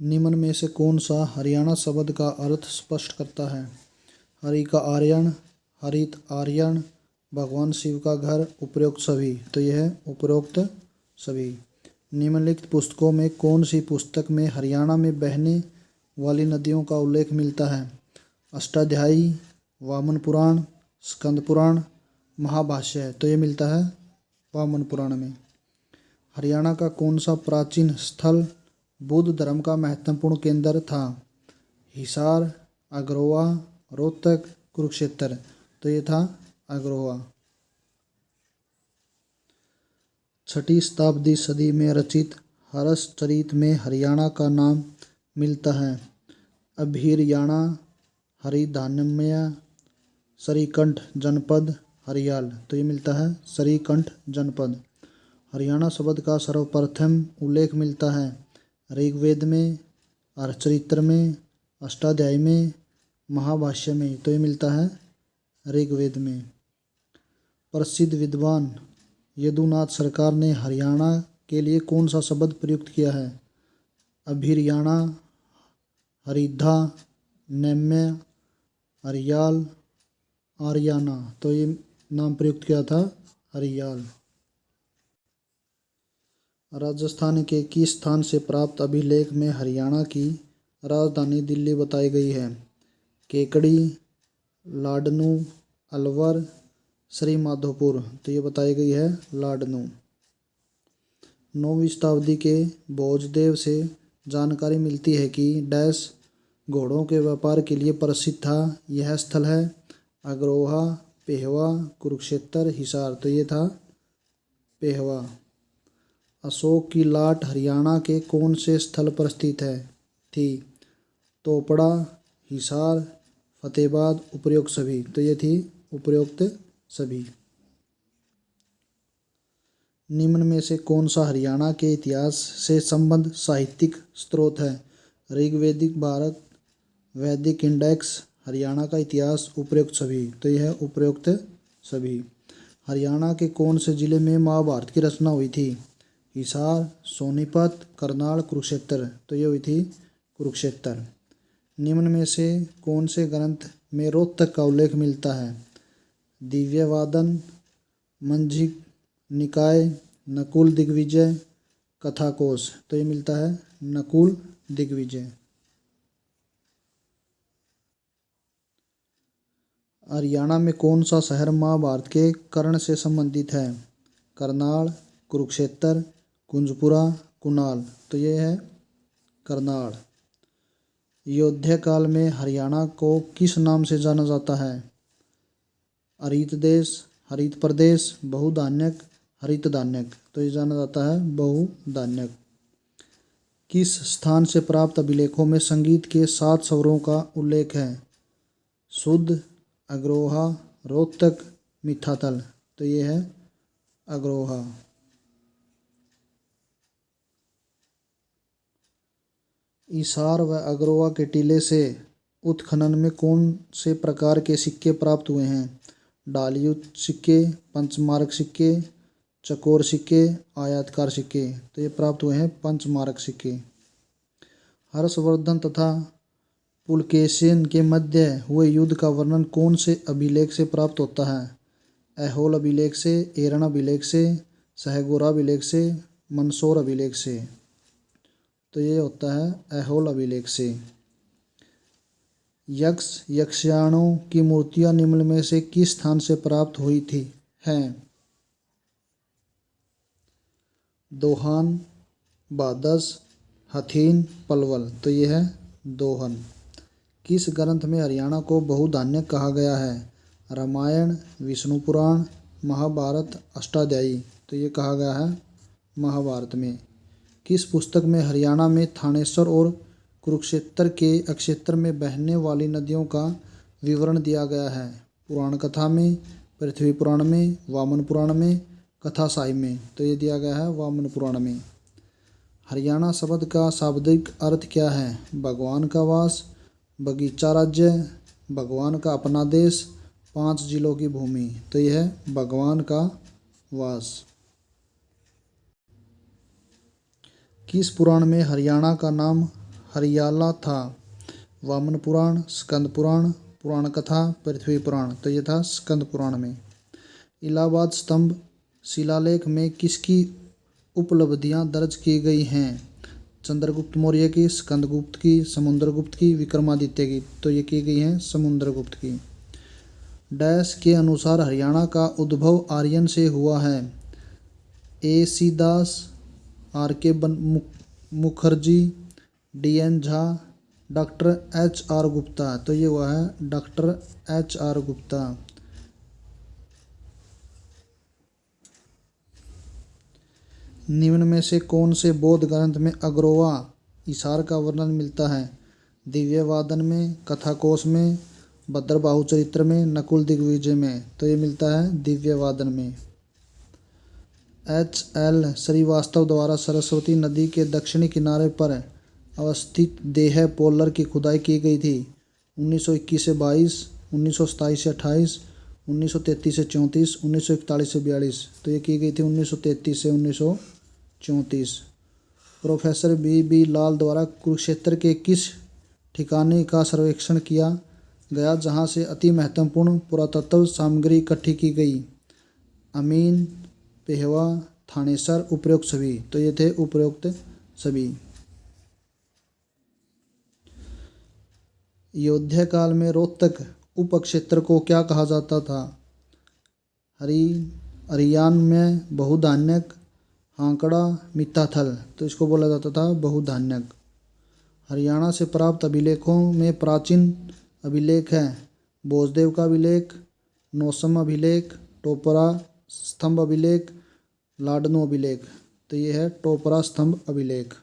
निम्न में से कौन सा हरियाणा शब्द का अर्थ स्पष्ट करता है? हरि का आर्यन, हरित आर्यन, भगवान शिव का घर, उपरोक्त सभी। तो यह है उपरोक्त सभी। निम्नलिखित पुस्तकों में कौन सी पुस्तक में हरियाणा में बहने वाली नदियों का उल्लेख मिलता है? अष्टाध्यायी, वामन पुराण, स्कंद पुराण, महाभाष्य। तो ये मिलता है वामन पुराण में। हरियाणा का कौन सा प्राचीन स्थल बौद्ध धर्म का महत्वपूर्ण केंद्र था? हिसार, अग्रोहा, रोहतक, कुरुक्षेत्र। तो ये था अग्रोहा। 6वीं शताब्दी सदी में रचित हर्षचरित में हरियाणा का नाम मिलता है। अभिरयाणा, हरिधान्यमय, श्रीकंठ जनपद, हरियाल। तो ये मिलता है श्रीकंठ जनपद। हरियाणा शब्द का सर्वप्रथम उल्लेख मिलता है ऋग्वेद में, हर्षचरित्र में, अष्टाध्यायी में, महाभाष्य में। तो ये मिलता है ऋग्वेद में। प्रसिद्ध विद्वान यदुनाथ सरकार ने हरियाणा के लिए कौन सा शब्द प्रयुक्त किया है? अभिरयाणा, हरिधा, नम्य, हरियाल, आर्याना। तो ये नाम प्रयुक्त किया था हरियाल। राजस्थान के किस स्थान से प्राप्त अभिलेख में हरियाणा की राजधानी दिल्ली बताई गई है? केकड़ी, लाडनू, अलवर, श्री माधोपुर। तो ये बताई गई है लाडनू। 9वीं शताब्दी के भोजदेव से जानकारी मिलती है कि डैश घोड़ों के व्यापार के लिए प्रसिद्ध था। यह स्थल है अग्रोहा, पेहवा, कुरुक्षेत्र, हिसार। तो ये था पेहवा। अशोक की लाट हरियाणा के कौन से स्थल पर स्थित है? थी तोपड़ा, हिसार, फतेहाबाद, उपरोक्त सभी। तो ये थी उपरोक्त सभी। निम्न में से कौन सा हरियाणा के इतिहास से संबद्ध साहित्यिक स्रोत है? ऋग्वेदिक भारत, वैदिक इंडेक्स, हरियाणा का इतिहास, उपरोक्त सभी। तो यह है उपरोक्त सभी। हरियाणा के कौन से जिले में महाभारत की रचना हुई थी? हिसार, सोनीपत, करनाल, कुरुक्षेत्र। तो ये हुई थी कुरुक्षेत्र। निम्न में से कौन से ग्रंथ में रोहतक का उल्लेख मिलता है? दिव्यवादन, मंझिक निकाय, नकुल दिग्विजय, कथाकोश। तो ये मिलता है नकुल दिग्विजय। हरियाणा में कौन सा शहर महाभारत के कर्ण से संबंधित है? करनाल, कुरुक्षेत्र, कुंजपुरा, कुणाल। तो ये है करनाल। अयोध्या काल में हरियाणा को किस नाम से जाना जाता है? हरित देश, हरित प्रदेश, बहुधान्यक, हरित धान्यक। तो ये जाना जाता है बहुधान्यक। किस स्थान से प्राप्त अभिलेखों में संगीत के 7 स्वरों का उल्लेख है? शुद्ध, अग्रोहा, रोहतक, मिठातल। तो ये है अग्रोहा। हिसार व अग्रोहा के टीले से उत्खनन में कौन से प्रकार के सिक्के प्राप्त हुए हैं? डालयुक्त सिक्के, पंचमार्क सिक्के, चकोर सिक्के, आयताकार सिक्के। तो ये प्राप्त हुए हैं पंचमार्क सिक्के। हर्षवर्धन तथा पुलकेशिन के मध्य हुए युद्ध का वर्णन कौन से अभिलेख से प्राप्त होता है? ऐहोल अभिलेख से, एरन अभिलेख से, सहगोरा अभिलेख से, मंदसौर अभिलेख से। तो ये होता है ऐहोल अभिलेख से। यक्ष यक्षियाणों की मूर्तियां निम्न में से किस स्थान से प्राप्त हुई थी हैं? दोहान, बादस, हथीन, पलवल। तो ये है दोहन। किस ग्रंथ में हरियाणा को बहुधान्यक कहा गया है? रामायण, विष्णु पुराण, महाभारत, अष्टाध्यायी। तो ये कहा गया है महाभारत में। किस पुस्तक में हरियाणा में थानेश्वर और कुरुक्षेत्र के अक्षेत्र में बहने वाली नदियों का विवरण दिया गया है? पुराण कथा में, पृथ्वी पुराण में, वामन पुराण में, कथा साहिब में। तो ये दिया गया है वामन पुराण में। हरियाणा शब्द का शाब्दिक अर्थ क्या है? भगवान का वास, बगीचा राज्य, भगवान का अपना देश, 5 जिलों की भूमि। तो यह है भगवान का वास। किस पुराण में हरियाणा का नाम हरियाला था। वामन पुराण, स्कंद पुराण, पुराण कथा, पृथ्वी पुराण। तो ये था स्कंद पुराण में। इलाहाबाद स्तंभ शिलालेख में किसकी उपलब्धियां दर्ज की गई हैं? चंद्रगुप्त मौर्य की, स्कंदगुप्त की, समुद्रगुप्त की, विक्रमादित्य की। तो ये की गई हैं समुद्रगुप्त की। डैश के अनुसार हरियाणा का उद्भव आर्यन से हुआ है? ए सी Das, R K Mukherjee, D N Jha, doctor H R Gupta. तो ये हुआ है डॉक्टर एच आर गुप्ता। निम्न में से कौन से बौद्ध ग्रंथ में अग्रोवा इशार का वर्णन मिलता है? दिव्यवादन में, कथाकोश में, भद्रबाहु चरित्र में, नकुल दिग्विजय में। तो ये मिलता है दिव्यवादन में। एच एल श्रीवास्तव द्वारा सरस्वती नदी के दक्षिणी किनारे पर अवस्थित देह पोलर की खुदाई की गई थी। 1921 से 22, 1927 से 28, 1933 से 34, 1941 से 42। तो ये की गई थी 1933 से 1934। प्रोफेसर बी लाल द्वारा कुरुक्षेत्र के किस ठिकाने का सर्वेक्षण किया गया जहां से अति महत्वपूर्ण पुरातत्व सामग्री इकट्ठी की गई? अमीन, पेहवा, थानेसर, उपरोक्त सभी। तो ये थे उपरोक्त सभी। अयोध्या काल में रोहतक उपक्षेत्र को क्या कहा जाता था? हरियाण में बहुधान्यक, हांकड़ा, मित्ताथल। तो इसको बोला जाता था बहुधान्यक। हरियाणा से प्राप्त अभिलेखों में प्राचीन अभिलेख है भोजदेव का अभिलेख, नौसम अभिलेख, टोपरा स्तंभ अभिलेख, लाडनू अभिलेख। तो ये है टोपरा स्तंभ अभिलेख।